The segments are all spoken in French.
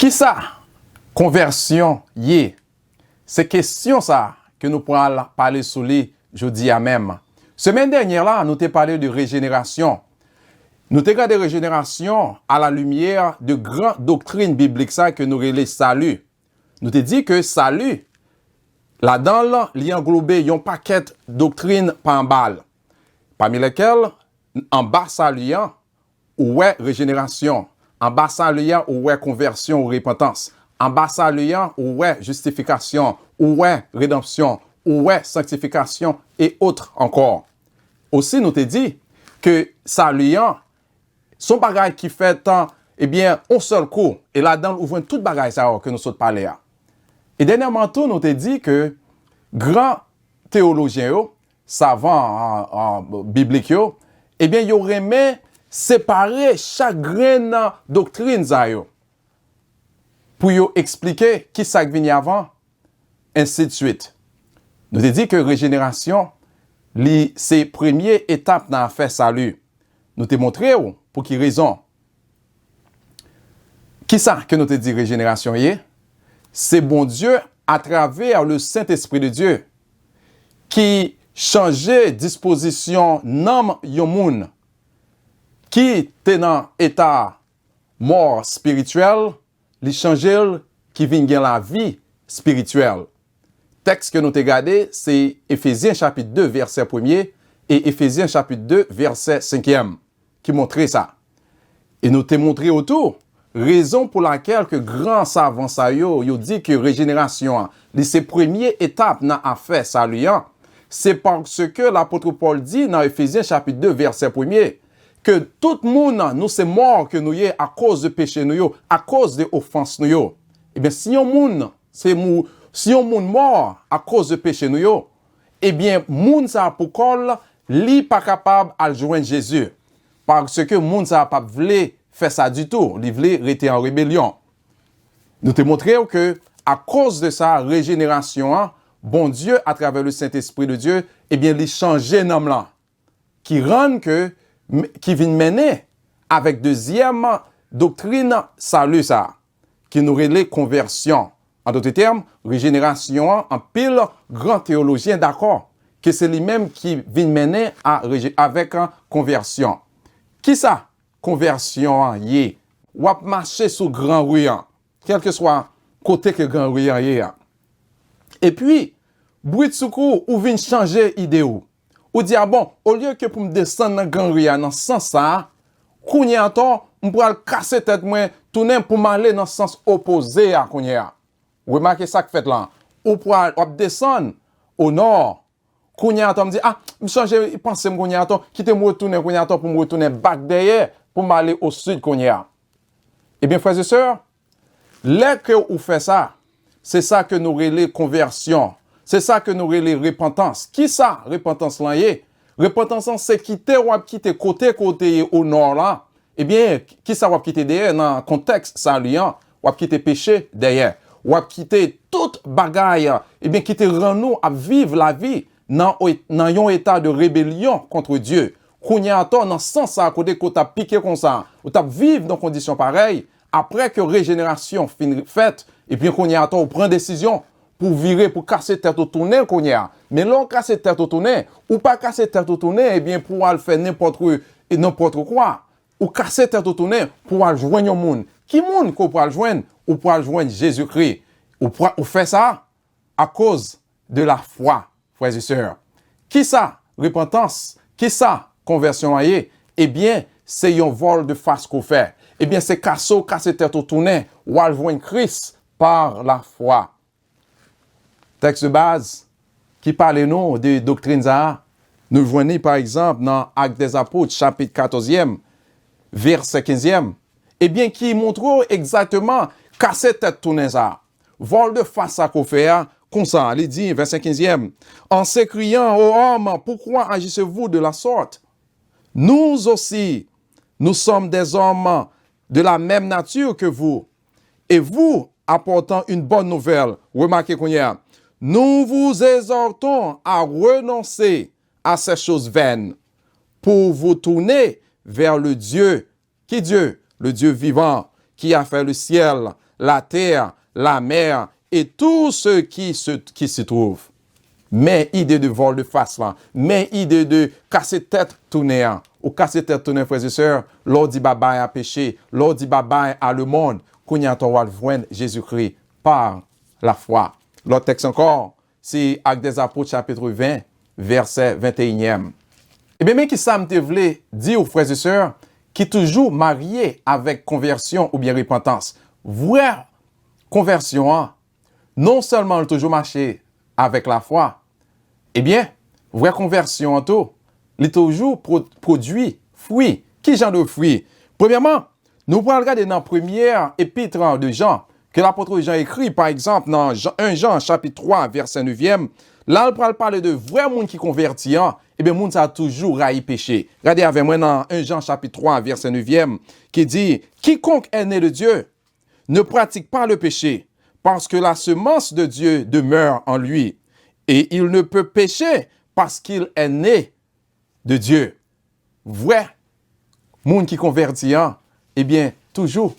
Qui ça? Conversion, yé. C'est question ça que nous pourrons parler sur les jeudi à même. Semaine dernière là, nous t'ai parlé de régénération. Nous t'ai regardé régénération à la lumière de grandes doctrines bibliques ça que nous relais salut. Nous t'ai dit que salut, là-dedans, il y a englobé un paquet de doctrines par balle. Parmi lesquelles, en bas salut, ouais régénération. En bas salut, ouais conversion ou repentance. En bas salut, ouais justification, ouais rédemption, ouais sanctification et autres encore. Aussi, nous t'ai dit que salut, son bagage qui fait tant, eh bien, un seul coup. Et là-dedans, nous ouvrons toute bagage ça que nous sommes parlé. Et dernièrement, tout, nous t'ai dit que grands théologiens, savants en bibliques, eh bien, ils auraient aimé séparer chaque graine doctrine pour expliquer qui ça vient avant, ainsi de suite. Nous t'ai dit que régénération, c'est la première étape dans l'affaire salut. Nous t'ai montré pour quelle raison. Qui ça que nous t'ai dit régénération est? C'est bon Dieu à travers le Saint-Esprit de Dieu qui changeait disposition nom yon moun qui était dans état mort spirituel, li changeait qui vient gagner la vie spirituelle. Texte que nous t'ai gardé, c'est Éphésiens chapitre 2 verset 1er et Éphésiens chapitre 2 verset 5e qui montrait ça. Et nous t'ai montré autour raison pour laquelle que grand savant ça yo dit que régénération c'est première étape dans affaire salut, c'est parce que l'apôtre Paul dit dans Éphésiens chapitre 2 verset 1er que tout le monde nous c'est mort que nous y à cause de péché nous à cause de offense nous. Eh bien si on monde c'est si on monde mort à cause de péché nous, eh bien monde ça pour col li pas capable à joindre Jésus parce que monde ça pas voulu faire ça du tout, il voulait rester en rébellion. Nous te montrons que à cause de sa régénération, bon Dieu à travers le Saint-Esprit de Dieu, eh bien il changeait nom là qui rend que qui vient mener avec deuxième doctrine salut ça qui nous relève conversion. En d'autres termes, régénération en pile grand théologien d'accord que c'est lui-même qui vient mener avec conversion. Qui ça? Conversion yé. Ou ap marcher sous grand rue, quel que soit côté que grand rue yé. Et puis, bruit de secours ou vient changer idée ou. Ou dire bon, au lieu que pour me descendre dans grand rue dans sens ça, kounye ato, m'pral casser tête moi, tourner pour m'aller dans sens opposé à kounye. Ou remarquez ça que fait là. Ou pral descendre au nord. Kounye ato me dit m'changer penser m'kounye ato, quitter me retourner kounye ato pour me retourner back derrière. Pour m'aller au sud qu'on y a. Eh bien, frères et sœurs, là que vous faites ça, c'est ça que nous relais conversion. C'est ça que nous relais repentance. Qui ça, repentance là y est? Repentance, c'est quitter ou quitter côté au nord là. Eh bien, qui ça va quitter derrière dans le contexte saluant? Ou quitter péché derrière. Ou quitter toute bagaille. Eh bien, quitter rend-nous à vivre la vie dans un état de rébellion contre Dieu. Kounya ato dans sens à côté que t'as piqué comme ça, ou t'as vivre dans conditions pareilles, après que régénération faite, et puis kounya ato ou prend décision pour virer, pour casser tête au tourner kounya. Mais là, casser tête au tourner, ou pas casser tête au tourner, eh bien, pour aller faire n'importe quoi. Ou casser tête au tourner, pour aller joindre au monde. Qui monde qu'on peut joindre? Ou pour aller joindre Jésus-Christ. Ou fait ça à cause de la foi, frères et sœurs. Qui ça? Repentance. Qui ça? Conversion aillée, eh bien, c'est un vol de face qu'on fait. Eh bien, c'est casser tête au tourner, ou à joindre Christ par la foi. Texte de base, qui parle nous de doctrines à, nous voyons par exemple dans Actes des Apôtres, chapitre 14e, verset 15e, eh bien, qui montre exactement casser tête tourner ça. Vol de face à qu'on fait, comme ça, il dit, verset 15e, en s'écriant aux hommes, pourquoi agissez-vous de la sorte? Nous aussi, nous sommes des hommes de la même nature que vous. Et vous, apportant une bonne nouvelle, remarquez qu'on y a, nous vous exhortons à renoncer à ces choses vaines pour vous tourner vers le Dieu. Qui Dieu? Le Dieu vivant qui a fait le ciel, la terre, la mer et tout ce qui s'y trouve. Mais idée de vol de face là, mais idée de casser tête tourner, ou casser tête tourner, frères et sœurs, l'on dit bye bye à péché, l'on dit bye bye à le monde, qu'on y a ton joindre Jésus-Christ par la foi. L'autre texte encore, c'est Actes des Apôtres chapitre 20, verset 21e. Et bien, mais qui ça me voulait dire aux frères et sœurs qui toujours mariés avec conversion ou bien repentance. Vraie conversion, non seulement le toujours marcher avec la foi, eh bien, vraie conversion en tout, il toujours produit fruit. Qui genre de fruit? Premièrement, nous pouvons regarder dans la première épître de Jean, que l'apôtre Jean écrit, par exemple, dans 1 Jean chapitre 3, verset 9e, là, on parle parler de vrai monde qui convertit, eh bien, monde ça a toujours raillé péché. Regardez avec moi dans 1 Jean chapitre 3, verset 9e, qui dit, quiconque est né de Dieu ne pratique pas le péché, parce que la semence de Dieu demeure en lui, et il ne peut pécher parce qu'il est né de Dieu. Vrai monde qui convertit, eh bien, toujours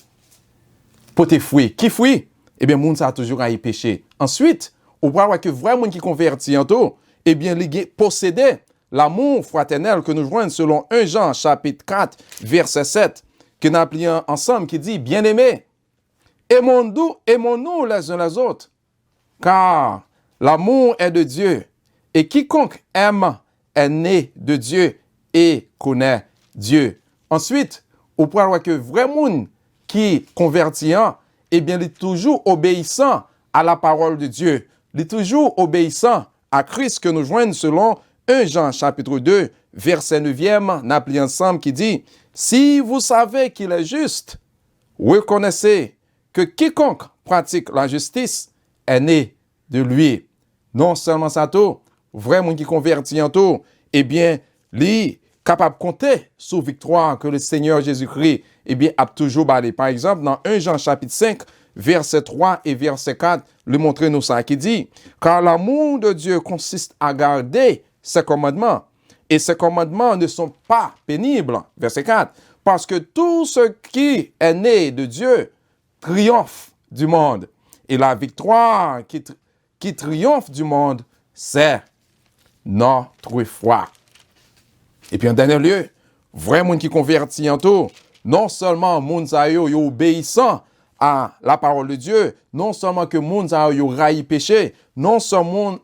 porter fruit. Qui fruit? Eh bien, monde ça a toujours raillé péché. Ensuite, on voit que vrai monde qui convertit en tout, eh bien, il possédait l'amour fraternel que nous joignons selon 1 Jean chapitre 4, verset 7, que nous appelons ensemble, qui dit, bien-aimés, aimons-nous les uns les autres, car l'amour est de Dieu, et quiconque aime est né de Dieu et connaît Dieu. Ensuite, on peut voir que vrai monde qui convertit, eh bien, il est toujours obéissant à la parole de Dieu. Il est toujours obéissant à Christ que nous joignons selon 1 Jean chapitre 2, verset 9e, n'appelé ensemble, qui dit, si vous savez qu'il est juste, reconnaissez que quiconque pratique la justice est né de lui. Non seulement ça tout, vraiment qui convertit en tout, eh bien, lui, capable de compter sur victoire que le Seigneur Jésus-Christ, eh bien, a toujours balé. Par exemple, dans 1 Jean chapitre 5, verset 3 et verset 4, le montrer nous ça, qui dit, car l'amour de Dieu consiste à garder ses commandements, et ses commandements ne sont pas pénibles. Verset 4, parce que tout ce qui est né de Dieu triomphe du monde. Et la victoire qui triomphe du monde, c'est notre foi. Et puis en dernier lieu, vraiment qui convertit en tout, non seulement moun sa yo obéissant à la parole de Dieu, non seulement que moun sa yo raï péché, non seulement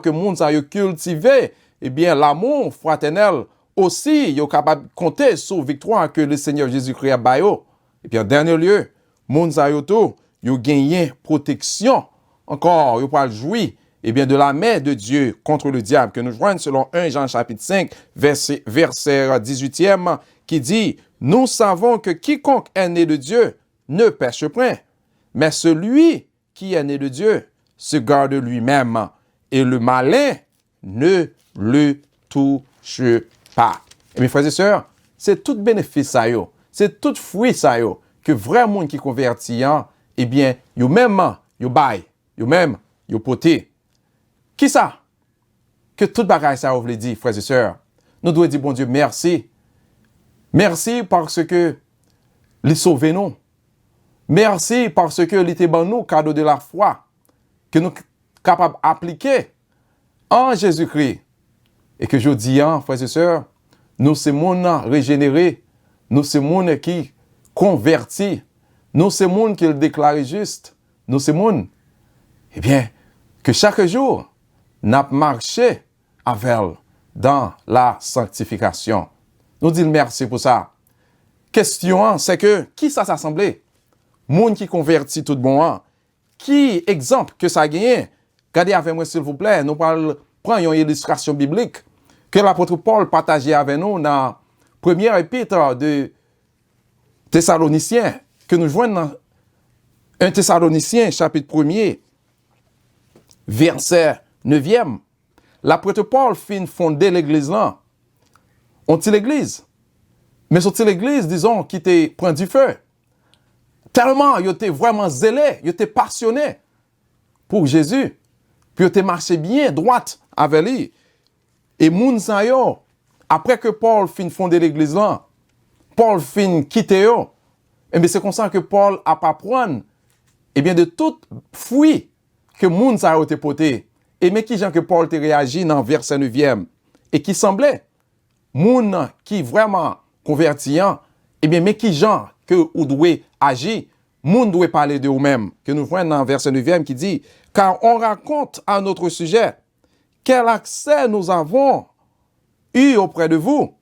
que moun sa yo cultivé, eh bien l'amour fraternel aussi, yo capable de compter sur victoire que le Seigneur Jésus-Christ a bayo. Et puis en dernier lieu, moun sa yo tout, yo gagné protection encore, yo pas jouir eh bien, de la main de Dieu contre le diable, que nous joignons selon 1 Jean chapitre 5, verset 18e, qui dit, nous savons que quiconque est né de Dieu ne pêche point, mais celui qui est né de Dieu se garde lui-même, et le malin ne le touche pas. Et mes frères et sœurs, c'est tout bénéfice ça yo, c'est tout fruit ça yo, que vrai monde qui convertit, eh bien, yo même, yo bail, yo même, yo poté. Qui ça? Que tout bagage ça vous dit, frères et sœurs. Nous devons dire, bon Dieu, merci. Merci parce que il sauve nous. Merci parce que il était bon nous, cadeau de la foi, que nous sommes capables d'appliquer en Jésus-Christ. Et que je dis, frères et sœurs, nous sommes monde régénéré, nous sommes monde qui converti, nous sommes monde qui le déclare juste, nous sommes monde, eh bien, que chaque jour, n'a marché avec elle dans la sanctification. Nous disons merci pour ça. Question, c'est que, qui ça s'assemblait? Moun qui convertit tout bon, qui exemple que ça a gagné? Regardez avec moi s'il vous plaît, nous prenons une illustration biblique que l'apôtre Paul partageait avec nous dans la première épître de Thessaloniciens, que nous joignons dans 1 Thessaloniciens chapitre 1er, verset 9e, l'apôtre Paul fin fonder l'église là. On-t-il l'église? Mais sur l'église, disons, qui te prend du feu. Tellement, il était vraiment zélé, il était passionné pour Jésus. Puis il était marché bien droite avec lui. Et moun sa yo, après que Paul fin fonder l'église là, Paul fin quitter yo, et bien c'est comme ça que Paul a pas prendre eh bien, de tout fruit que moun sa a été porté, et mais qui gens que Paul te réagi dans verset 9e, et qui semblait, moun qui vraiment convertiant, eh bien, mais qui gens que ou doit agir, moun doit parler de vous-même, que nous voyons dans verset 9e qui dit, car on raconte à notre sujet quel accès nous avons eu auprès de vous,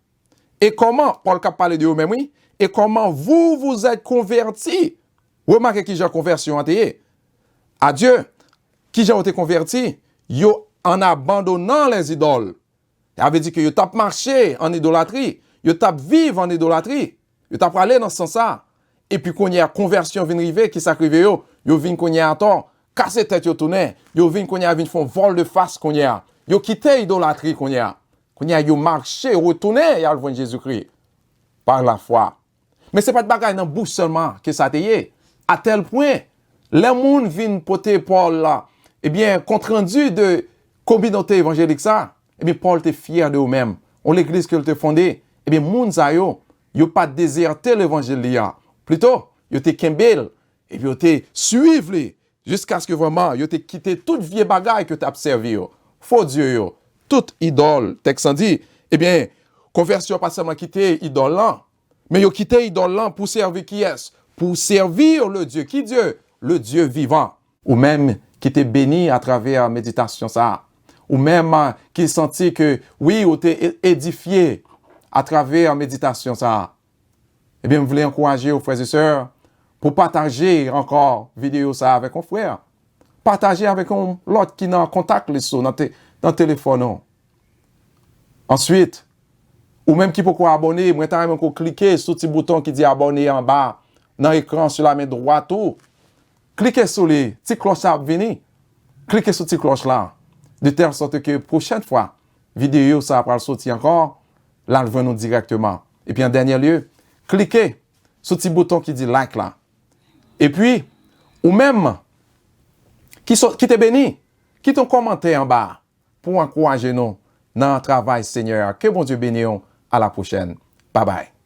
et comment, Paul a parlé de vous-même, oui, et comment vous vous êtes convertis. Remarquez qui j'ai conversion à Dieu, qui j'ai été converti, yo en abandonnant les idoles. Ça veut dire que yo tap marché en idolâtrie, yo tap vivre en idolâtrie, yo tap aller dans ce sens-là. Et puis qu'on y a conversion vient arriver, qui s'arrive yo vient qu'on y a attend, casser tête yo tourner, yo vient qu'on y a vient font vol de face qu'on y a. Yo quitté idolâtrie qu'on y a yo marché, retourné à le Jésus-Christ par la foi. Mais c'est pas de bagaille dans bouche seulement que ça t'est. À tel point, les gens viennent porter Paul là, eh bien, compte rendu de communauté évangélique ça, eh bien, Paul était fier de eux-mêmes. On l'église qu'il te fondé, eh bien, moun sa yo pas déserté l'évangile là. Plutôt, yo te kembel, et puis yo te suivre jusqu'à ce que vraiment, yo te quitté toute vieille bagaille que tu as servi yo. Faux Dieu yo, toute idole, texte dit, eh bien, conversion pas seulement quitter idole là, mais yo quitté idole là pour servir qui est? Pour servir le Dieu. Qui Dieu? Le Dieu vivant. Ou même qui t'est béni à travers la méditation ça. Ou même qui sentit que, oui, ou t'es édifié à travers la méditation ça. Eh bien, je voulais encourager aux frères et sœurs pour partager encore vidéo ça avec un frère. Partager avec l'autre qui est en contact dans le téléphone. Non. Ensuite, ou même qui peut abonner, moi, t'as même cliquer sur le petit bouton qui dit abonner en bas, dans l'écran sur la main droite. Cliquez sur les petites cloches à venir. Cliquez sur ces cloches là. De telle sorte que prochaine fois, vidéo ça va sortir encore, là, le nous directement. Et puis en dernier lieu, cliquez sur le petit bouton qui dit like là. Et puis, ou même, qui t'est béni, qui ton commentaire en bas pour encourager nous dans le travail Seigneur. Que bon Dieu bénisse. À la prochaine. Bye bye.